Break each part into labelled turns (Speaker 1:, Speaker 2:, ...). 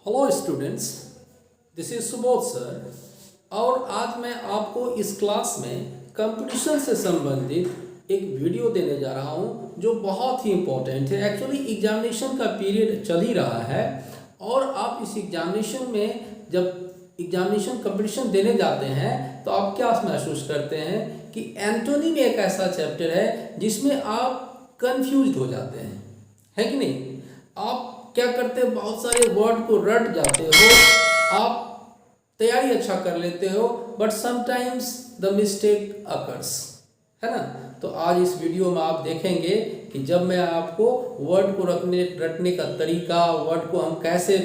Speaker 1: Hello students, this is Subodh sir. और आज मैं आपको इस क्लास में कंपटीशन से संबंधित एक वीडियो देने जा रहा हूं जो बहुत ही इम्पोर्टेंट है। एक्चुअली एग्जामिनेशन का पीरियड चल ही रहा है और आप इस एग्जामिनेशन में जब एग्जामिनेशन कंपटीशन देने जाते हैं तो आप क्या महसूस करते हैं कि एंटोनिम एक ऐसा चैप्टर है जिसमें आप कंफ्यूज्ड हो जाते हैं, है कि नहीं। आप क्या करते हो, बहुत सारे वर्ड को रट जाते हो, आप तैयारी अच्छा कर लेते हो, but sometimes the mistake occurs, है ना। तो आज इस वीडियो में आप देखेंगे कि जब मैं आपको वर्ड को रटने का तरीका, वर्ड को हम कैसे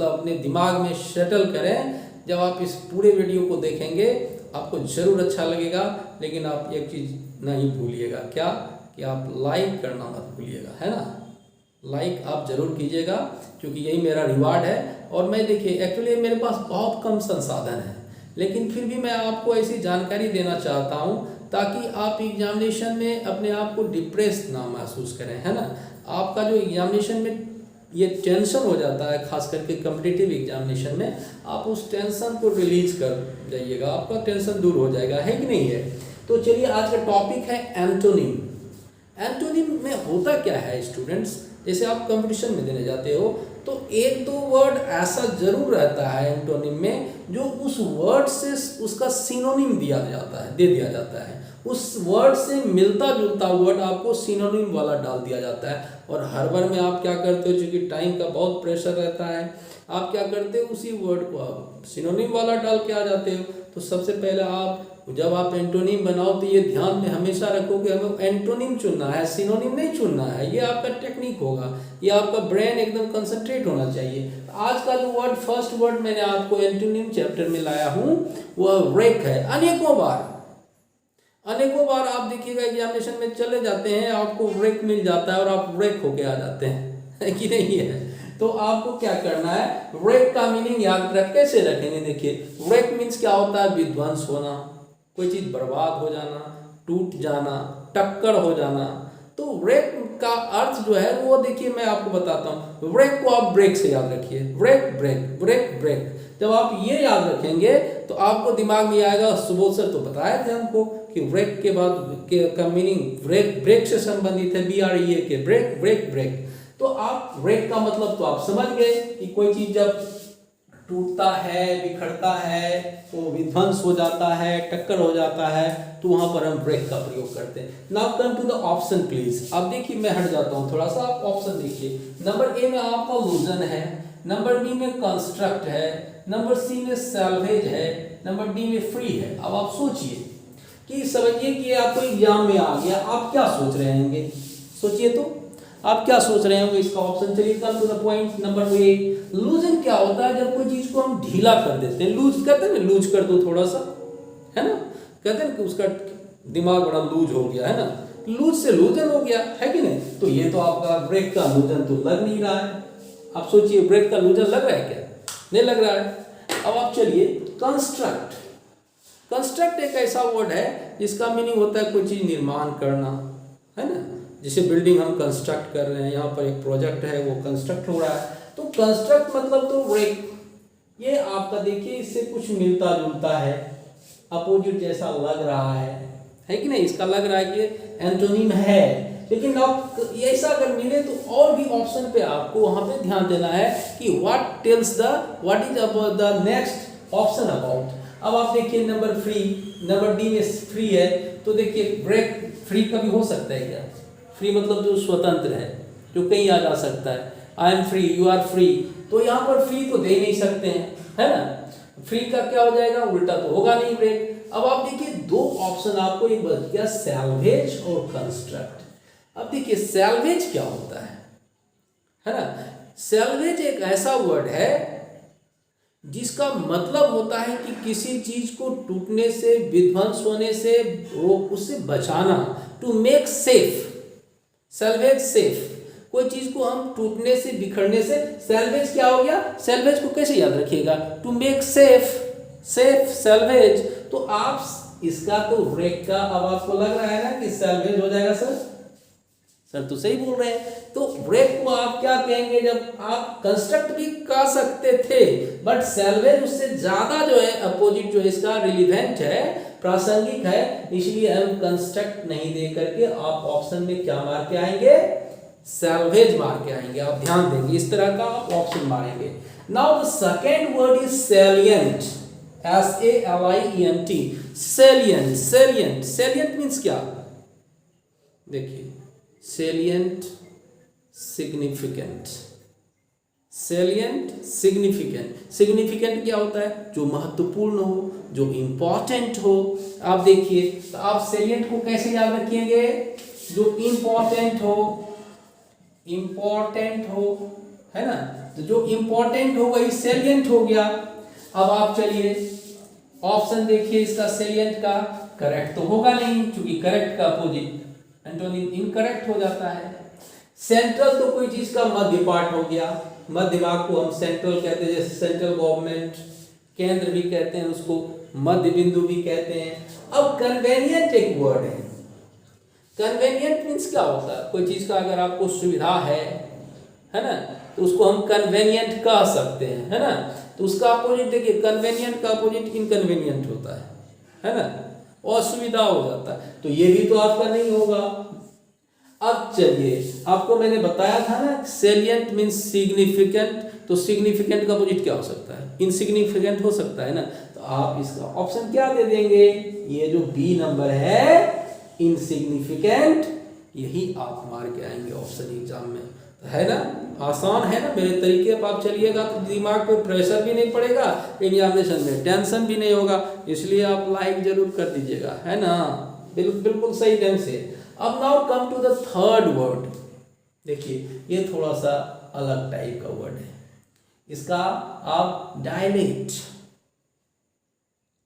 Speaker 1: अपने दिमाग में सेटल करें, जब आप इस पूरे वीडियो को देखेंगे आपको ज़रूर अच्छा लगेगा। लेकिन आप एक चीज़ नहीं भूलिएगा, क्या कि आप लाइक करना मत भूलिएगा, है ना। लाइक आप ज़रूर कीजिएगा क्योंकि यही मेरा रिवार्ड है। और मैं देखिए एक्चुअली मेरे पास बहुत कम संसाधन है, लेकिन फिर भी मैं आपको ऐसी जानकारी देना चाहता हूँ ताकि आप एग्जामिनेशन में अपने आप को डिप्रेस ना महसूस करें, है ना। आपका जो एग्जामिनेशन में ये टेंशन हो जाता है, खास करके कॉम्पिटिटिव एग्जामिनेशन में, आप उस टेंशन को रिलीज कर जाइएगा, आपका टेंशन दूर हो जाएगा, है कि नहीं है। तो चलिए आज का टॉपिक है एंटोनिम। एंटोनिम में होता क्या है स्टूडेंट्स, जैसे आप कंपटीशन में देने जाते हो तो एक दो वर्ड ऐसा जरूर रहता है एंटोनिम में जो उस वर्ड से उसका सिनोनिम दिया जाता है, दे दिया जाता है। उस वर्ड से मिलता जुलता वर्ड आपको सिनोनिम वाला डाल दिया जाता है। और हर बार में आप क्या करते हो, चूँकि टाइम का बहुत प्रेशर रहता है, आप क्या करते हो, उसी वर्ड को आप सिनोनिम वाला डाल के आ जाते हो। तो सबसे पहले आप जब आप एंटोनिम बनाओ तो ये ध्यान में हमेशा रखो कि हमें एंटोनिम चुनना है, सिनोनिम नहीं चुनना है। ये आपका टेक्निक होगा, ये आपका ब्रेन एकदम कंसंट्रेट होना चाहिए। आज का जो वर्ड, फर्स्ट वर्ड मैंने आपको एंटोनिम चैप्टर में लाया हूँ वह रेक है। अनेकों बार आप देखिएगा एग्जामिनेशन में चले जाते हैं, आपको रेक मिल जाता है और आप रेक होके आ जाते हैं, है कि नहीं है। तो आपको क्या करना है, रेक का मीनिंग याद रख, कैसे रखेंगे। देखिए रेक मीन्स क्या होता है, विध्वंस होना, कोई चीज़ बर्बाद हो जाना, टूट जाना, टक्कर हो जाना। तो रेक का अर्थ जो है वो देखिए मैं आपको बताता हूँ। रेक को आप ब्रेक से याद रखिए, ब्रेक ब्रेक ब्रेक ब्रेक। जब आप ये याद रखेंगे तो आपको दिमाग में आएगा, सुबोध सर तो बताए थे हमको कि ब्रेक के बाद का मीनिंग ब्रेक, ब्रेक से संबंधित है, BREAK, ब्रेक ब्रेक ब्रेक। तो आप ब्रेक का मतलब तो आप समझ गए कि कोई चीज़ जब टूटता है, बिखरता है, तो विध्वंस हो जाता है, टक्कर हो जाता है, तो वहां पर हम ब्रेक का प्रयोग करते हैं। Now come to the option please. अब देखिए मैं हट जाता हूं थोड़ा सा, आप ऑप्शन देखिए। नंबर ए में आपका लूजन है, नंबर बी में कंस्ट्रक्ट है, नंबर सी में सैल्वेज है, नंबर डी में फ्री है। अब आप सोचिए कि समझिए कि आपको एग्जाम में आ गया, आप क्या सोच रहे होंगे, सोचिए तो आप क्या सोच रहे होंगे इसका ऑप्शन। चलिए come to the point. Number A, loosen क्या होता है, जब कोई चीज को हम ढीला कर देते हैं, लूज कहते हैं ना, लूज कर दो थोड़ा सा, है ना, कहते हैं कि उसका दिमाग बड़ा लूज हो गया, है ना, लूज से लूजन हो गया, है कि नहीं। तो ये तो आपका ब्रेक का लूजन तो लग नहीं रहा है। आप सोचिए ब्रेक का लूजन लग रहा है क्या, नहीं लग रहा है। अब आप चलिए कंस्ट्रक्ट। कंस्ट्रक्ट एक ऐसा वर्ड है जिसका मीनिंग होता है कोई चीज निर्माण करना, है ना। जैसे बिल्डिंग हम कंस्ट्रक्ट कर रहे हैं, यहाँ पर एक प्रोजेक्ट है वो कंस्ट्रक्ट हो रहा है, तो कंस्ट्रक्ट मतलब तो ब्रेक। ये आपका देखिए इससे कुछ मिलता जुलता है, अपोजिट जैसा लग रहा है कि नहीं। इसका लग रहा है कि एंटोनिम है, लेकिन आप ऐसा अगर मिले तो और भी ऑप्शन पे आपको वहां पे ध्यान देना है कि what is about the next option about. अब आप देखिए नंबर फ्री, नंबर डी में फ्री है, तो देखिए ब्रेक फ्री कभी हो सकता है क्या। फ्री मतलब जो स्वतंत्र है, जो कहीं आ जा सकता है। I am free, you are free, तो यहाँ पर फ्री तो दे नहीं सकते हैं, है ना। फ्री का क्या हो जाएगा, उल्टा तो होगा नहीं ब्रेक। अब आप देखिए दो ऑप्शन आपको एक बच गया, सैल्वेज और कंस्ट्रक्ट। अब देखिए सैल्वेज क्या होता है ना। सैल्वेज एक ऐसा वर्ड है जिसका मतलब होता है कि किसी चीज को टूटने से, विध्वंस होने से, उससे बचाना, to make safe. Salvage safe, कोई चीज को हम टूटने से, बिखरने से, सैल्वेज क्या हो गया। सैल्वेज को कैसे याद रखिएगा, to make safe, safe salvage. तो आप इसका तो ब्रेक का, अब आपको लग रहा है ना कि सैल्वेज हो जाएगा सर, सर तो सही बोल रहे हैं। तो ब्रेक को आप क्या कहेंगे, जब आप कंस्ट्रक्ट भी कर सकते थे बट सैल्वेज उससे ज्यादा जो है अपोजिट जो है इसका रिलीवेंट है, प्रासंगिक है, इसलिए हम कंस्ट्रक्ट नहीं दे करके आप ऑप्शन में क्या मार के आएंगे, सैल्वेज मार के आएंगे। आप ध्यान देंगे इस तरह का आप ऑप्शन मारेंगे। Now the second word is salient, SALIENT, salient. Salient, salient means क्या, देखिए salient significant, salient significant. Significant क्या होता है, जो महत्वपूर्ण हो, जो इंपॉर्टेंट हो। आप देखिए तो आप सैलिएंट को कैसे याद रखिएगे, जो इंपॉर्टेंट हो, इंपॉर्टेंट हो, है ना, तो जो इंपॉर्टेंट हो वही सैलिएंट हो गया। अब आप चलिए ऑप्शन देखिए इसका सैलिएंट का, करेक्ट तो होगा नहीं क्योंकि करेक्ट का अपोजिट एंटोनिम इनकरेक्ट हो जाता है। सेंट्रल तो कोई चीज का मध्य पार्ट हो गया, मध्य भाग को हम सेंट्रल कहते हैं, जैसे सेंट्रल गवर्नमेंट, केंद्र भी कहते हैं उसको, मध्य बिंदु भी कहते हैं। अब कन्वेनिएंट एक वर्ड है। कन्वेनिएंट मीन्स क्या होता है, कोई चीज का अगर आपको सुविधा है ना, तो उसको हम कन्वेनिएंट कह सकते हैं, है ना। तो उसका अपोजिट देखिए, कन्वेनिएंट का अपोजिट इनकन्वेनिएंट होता है ना, असुविधा हो जाता है। तो ये भी तो आपका नहीं होगा। अब चलिए आपको मैंने बताया था ना सैलिएंट मीन्स सिग्निफिकेंट, तो सिग्निफिकेंट का अपोजिट क्या हो सकता है, इनसिग्निफिकेंट हो सकता है ना। तो आप इसका ऑप्शन क्या दे देंगे, ये जो बी नंबर है इनसिग्निफिकेंट, यही आप मार के आएंगे ऑप्शन एग्जाम में, है ना। आसान है ना, मेरे तरीके पर आप चलिएगा तो दिमाग पे प्रेशर भी नहीं पड़ेगा, एग्जामिनेशन में टेंशन भी नहीं होगा, इसलिए आप लाइक जरूर कर दीजिएगा, है ना, बिल्कुल सही ढंग से। अब now come to the third word. देखिए ये थोड़ा सा अलग टाइप का वर्ड है, इसका आप डायलेट,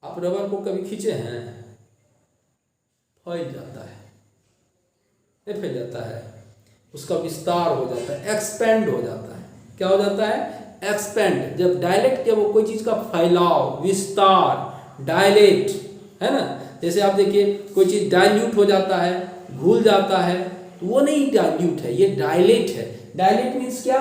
Speaker 1: आप रबर को कभी खींचे हैं, फैल जाता है, नहीं फैल जाता है, उसका विस्तार हो जाता है, एक्सपेंड हो जाता है। क्या हो जाता है, एक्सपेंड। जब डायलेट क्या, वो कोई चीज का फैलाव, विस्तार, डायलेट, है ना। जैसे आप देखिए कोई चीज डाइल्यूट हो जाता है, घुल जाता है, तो वो नहीं डाइल्यूट है, ये डायलेट है। डायलेट मीन्स क्या,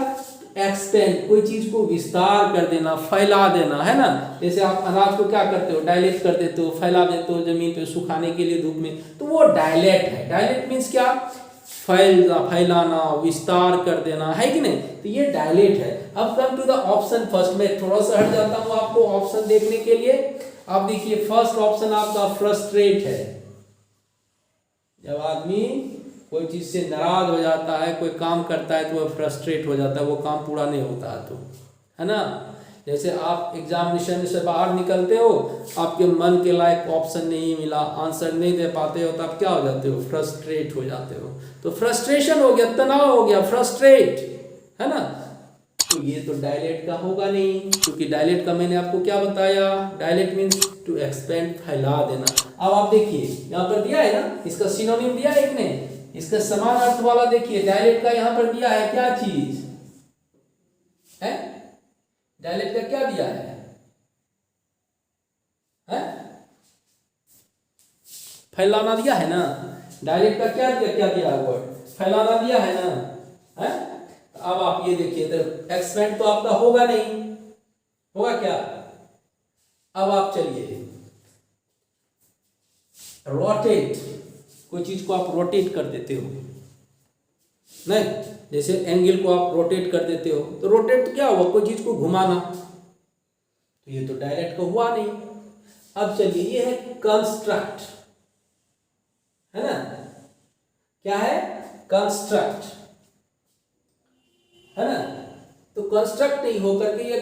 Speaker 1: एक्सपेंड, कोई चीज को विस्तार कर देना, फैला देना, है ना। जैसे आप अनाज को क्या करते हो, डायलेट कर देते हो, फैला देते हो जमीन पे सुखाने के लिए धूप में, तो वो डायलेट है। डायलेट मीन्स क्या, फैलाना, विस्तार कर देना, है कि नहीं, तो ये डायलेट है। अब come to the option first, में थोड़ा सा हट जाता हूं आपको ऑप्शन देखने के लिए। आप देखिए फर्स्ट ऑप्शन आपका फ्रस्ट्रेट है। जब आदमी कोई चीज से नाराज हो जाता है, कोई काम करता है तो वह फ्रस्ट्रेट हो जाता है, वो काम पूरा नहीं होता है, तो है ना। जैसे आप एग्जामिनेशन से बाहर निकलते हो, आपके मन के लायक ऑप्शन नहीं मिला, आंसर नहीं दे पाते हो, तो आप क्या हो जाते हो, फ्रस्ट्रेट हो जाते हो। तो फ्रस्ट्रेशन हो गया, तनाव हो गया, फ्रस्ट्रेट, है ना। तो ये तो डायलेट का होगा नहीं, क्योंकि डायलेट का मैंने आपको क्या बताया, डायलेट मीन्स टू एक्सपेंड, फैला देना। अब आप देखिए यहाँ पर दिया है ना, इसका सिनोनिम दिया है एक ने, इसका समान अर्थ वाला देखिए, डायलेट का यहाँ पर दिया है क्या चीज है, डायलेट का क्या दिया है? फैलाना दिया है ना। डायलेट का क्या दिया, क्या दिया वर्ड, फैलाना दिया है ना, है। अब आप ये देखिए, तो एक्सपेंड तो आपका होगा नहीं, होगा क्या। अब आप चलिए रोटेट, कोई चीज को आप रोटेट कर देते हो, नहीं, जैसे एंगल को आप रोटेट कर देते हो, तो रोटेट तो क्या हुआ, कोई चीज को घुमाना, तो ये तो डायरेक्ट का हुआ नहीं। अब चलिए ये है कंस्ट्रक्ट, है ना, क्या है, कंस्ट्रक्ट, है ना। तो कंस्ट्रक्ट नहीं होकर के ये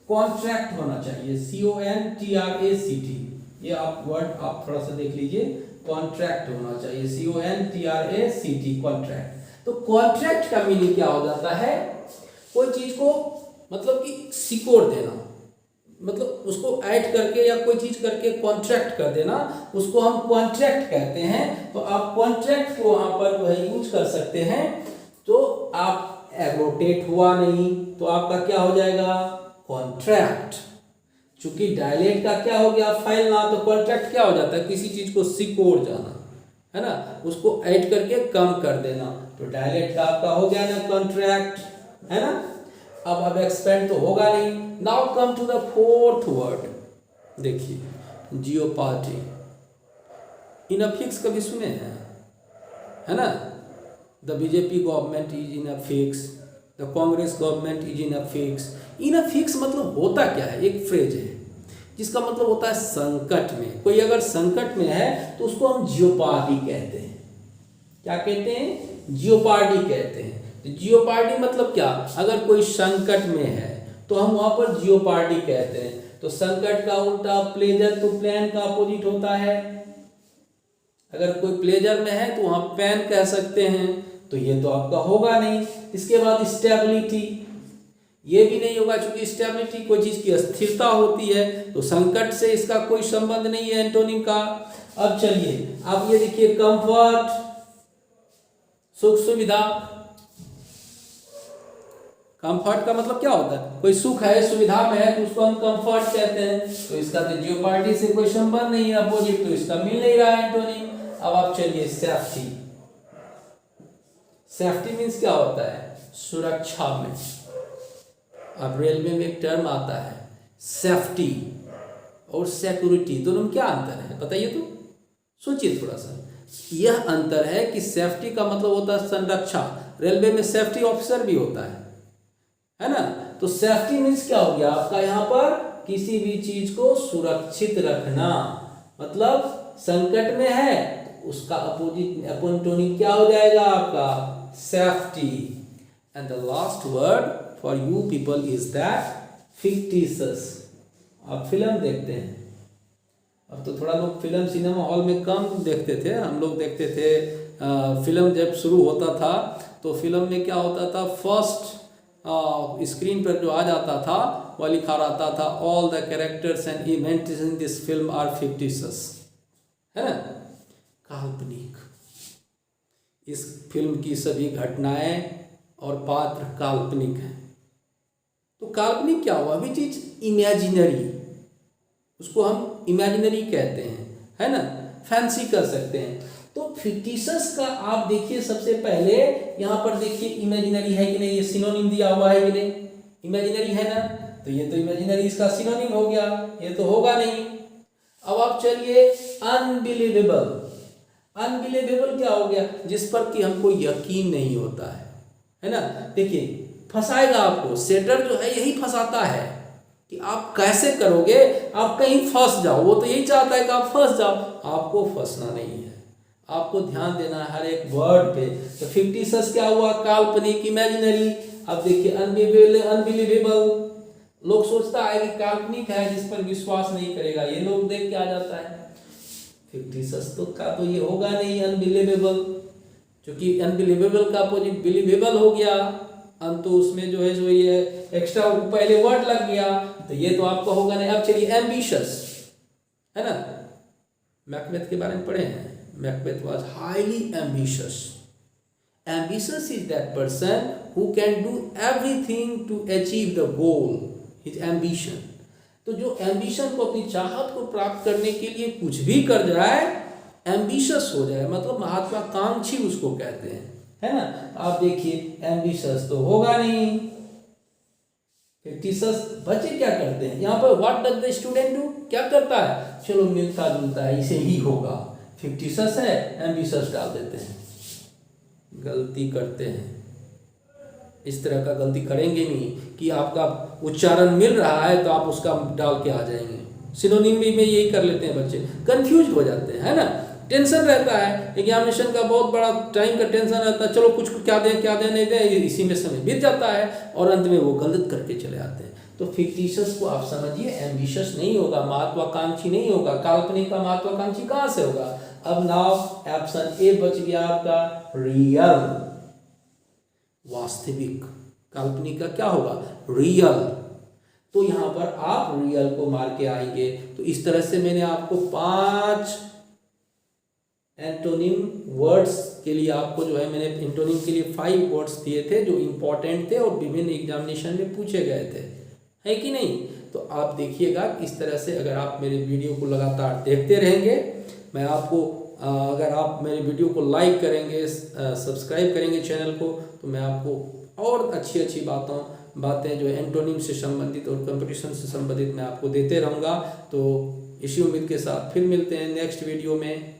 Speaker 1: कॉन्ट्रैक्ट होना चाहिए, CONTRACT, ये आप वर्ड आप थोड़ा सा देख लीजिए, कॉन्ट्रैक्ट होना चाहिए, CONTRACT, कॉन्ट्रैक्ट। तो कॉन्ट्रैक्ट का मीनिंग क्या हो जाता है, कोई चीज को मतलब कि सिकोड़ देना, मतलब उसको ऐड करके या कोई चीज करके कॉन्ट्रैक्ट कर देना, उसको हम कॉन्ट्रैक्ट कहते हैं। तो आप कॉन्ट्रैक्ट को वहां पर जो है यूज कर सकते हैं। तो आप रोटेट हुआ नहीं, तो आपका क्या हो जाएगा, कॉन्ट्रैक्ट। चूंकि डायलेट का क्या हो गया, फैलना, तो कॉन्ट्रैक्ट क्या हो जाता है, किसी चीज को सिकोड़ जाना, है ना, उसको ऐड करके कम कर देना। तो डायलेट का आपका हो गया ना कॉन्ट्रैक्ट, है ना। अब एक्सपेंड तो होगा नहीं। Now come to the fourth word, देखिए जियोपार्डी। इन अफिक्स कभी सुने हैं, है ना। The BJP government is in a fix, the Congress government is in a fix. In a fix मतलब होता क्या है, एक फ्रेज है जिसका मतलब होता है संकट में। कोई अगर संकट में है तो उसको हम जियोपार्डी कहते हैं। क्या कहते हैं, जियोपार्डी कहते हैं। तो जियोपार्डी मतलब क्या, अगर कोई संकट में है तो हम वहां पर जियोपार्डी कहते हैं। तो संकट का उल्टा प्लेजर, तो प्लान का अपोजिट होता है। अगर कोई प्लेजर में है तो वहां पैन कह सकते हैं, तो ये तो आपका होगा नहीं। इसके बाद स्टेबिलिटी, ये भी नहीं होगा, क्योंकि स्टेबिलिटी कोई चीज की अस्थिरता होती है, तो संकट से इसका कोई संबंध नहीं है एंटोनिम का। अब चलिए आप ये देखिए कंफर्ट, सुख सुविधा। कंफर्ट का मतलब क्या होता है, कोई सुख है, सुविधा में है, तो उसको हम कंफर्ट कहते हैं। तो इसका तो जियोपार्डी से कोई संबंध नहीं है, अपोजिट, तो इसका मिल नहीं रहा है एंटोनिम। अब आप चलिए सेफ्टी। सेफ्टी मीन्स क्या होता है, सुरक्षा में। अब रेलवे में एक टर्म आता है सेफ्टी और सिक्योरिटी, दोनों में क्या अंतर है बताइए तो, सोचिए थोड़ा सा। यह अंतर है कि सेफ्टी का मतलब होता है संरक्षा, रेलवे में सेफ्टी ऑफिसर भी होता है ना। तो सेफ्टी मीन्स क्या हो गया आपका, यहाँ पर किसी भी चीज को सुरक्षित रखना, मतलब संकट में है तो उसका अपोजिट एंटोनिम क्या हो जाएगा आपका, safety. And the last word for you people is that fictitious. आप फिल्म देखते हैं, अब तो थोड़ा लोग फिल्म सिनेमा हॉल में कम देखते थे, हम लोग देखते थे। फिल्म जब शुरू होता था तो फिल्म में क्या होता था, फर्स्ट स्क्रीन पर जो आ जाता था वह लिखा रहता था all the characters and events in this film are fictitious, है ना, काल्पनिक। इस फिल्म की सभी घटनाएं और पात्र काल्पनिक हैं। तो काल्पनिक क्या हुआ, अभी चीज इमेजिनरी, उसको हम इमेजिनरी कहते हैं, है ना, फैंसी कर सकते हैं। तो फिक्टिशियस का आप देखिए सबसे पहले यहाँ पर देखिए इमेजिनरी है कि नहीं, ये सिनोनिम दिया हुआ है कि नहीं, इमेजिनरी है ना, तो ये तो इमेजिनरी इसका सिनोनिम हो गया, ये तो होगा नहीं। अब आप चलिए अनबिलीवेबल। अनबिलीवेबल क्या हो गया, जिस पर कि हमको यकीन नहीं होता है ना। देखिए फंसाएगा आपको, सेटर जो है यही फंसाता है कि आप कैसे करोगे, आप कहीं फंस जाओ, वो तो यही चाहता है कि आप फंस जाओ, आपको फंसना नहीं है, आपको ध्यान देना है हर एक वर्ड पे। तो फिक्टिशियस क्या हुआ, काल्पनिक, इमेजिनरी। अब देखिए अनबिलीवेबल, लोग सोचता है कि काल्पनिक है जिस पर विश्वास नहीं करेगा, ये लोग देख के आ जाता है। फिक्टिशियस तो का तो ये होगा नहीं, अनबिलीवेबल, क्योंकि अनबिलीवेबल का अपोजिट बिलीवेबल हो गया, तो उसमें जो है जो ये एक्स्ट्रा पहले वर्ड लग गया, तो ये तो आपका होगा नहीं। अब चलिए एम्बिशियस, है ना, मैकबेथ के बारे में पढ़े हैं, Macbeth was highly ambitious. Ambitious is that person who can do everything to achieve the goal, his ambition. तो जो एम्बिशन को, अपनी चाहत को प्राप्त करने के लिए कुछ भी कर जाए, एम्बिशियस हो जाए, मतलब महत्वाकांक्षी उसको कहते हैं, है ना। आप देखिए एम्बिशियस तो होगा नहीं। फिक्टिशियस बच्चे क्या करते हैं, यहाँ पर what does the student do, क्या करता है, चलो मिलता जुलता है, इसे ही होगा, फिक्टिशियस है, एम्बिशियस डाल देते हैं, गलती करते हैं। इस तरह का गलती करेंगे नहीं कि आपका उच्चारण मिल रहा है तो आप उसका डाल के आ जाएंगे। सिनोनिम में यही कर लेते हैं बच्चे, कंफ्यूज हो जाते हैं, है ना। टेंशन रहता है, एग्जामिनेशन का बहुत बड़ा टाइम का टेंशन रहता है, चलो कुछ क्या दें क्या दें नहीं दें, इसी में समय बीत जाता है और अंत में वो गलत करके चले आते हैं। तो फिक्टिशियस को आप समझिए एम्बिशियस नहीं होगा, महत्वाकांक्षी नहीं होगा, काल्पनिक का महत्वाकांक्षी कहाँ से होगा। अब नाउ ऑप्शन ए बच गया आपका, रियल, वास्तविक। काल्पनिक का क्या होगा, रियल। तो यहाँ पर आप रियल को मार के आएंगे। तो इस तरह से मैंने आपको 5 एंटोनिम वर्ड्स के लिए, आपको जो है मैंने एंटोनिम के लिए 5 वर्ड्स दिए थे जो इंपॉर्टेंट थे और विभिन्न एग्जामिनेशन में पूछे गए थे, है कि नहीं। तो आप देखिएगा इस तरह से अगर आप मेरे वीडियो को लगातार देखते रहेंगे, मैं आपको अगर आप मेरे वीडियो को लाइक करेंगे, सब्सक्राइब करेंगे चैनल को, तो मैं आपको और अच्छी अच्छी बातें जो एंटोनिम से संबंधित और कंपटीशन से संबंधित मैं आपको देते रहूँगा। तो इसी उम्मीद के साथ फिर मिलते हैं नेक्स्ट वीडियो में।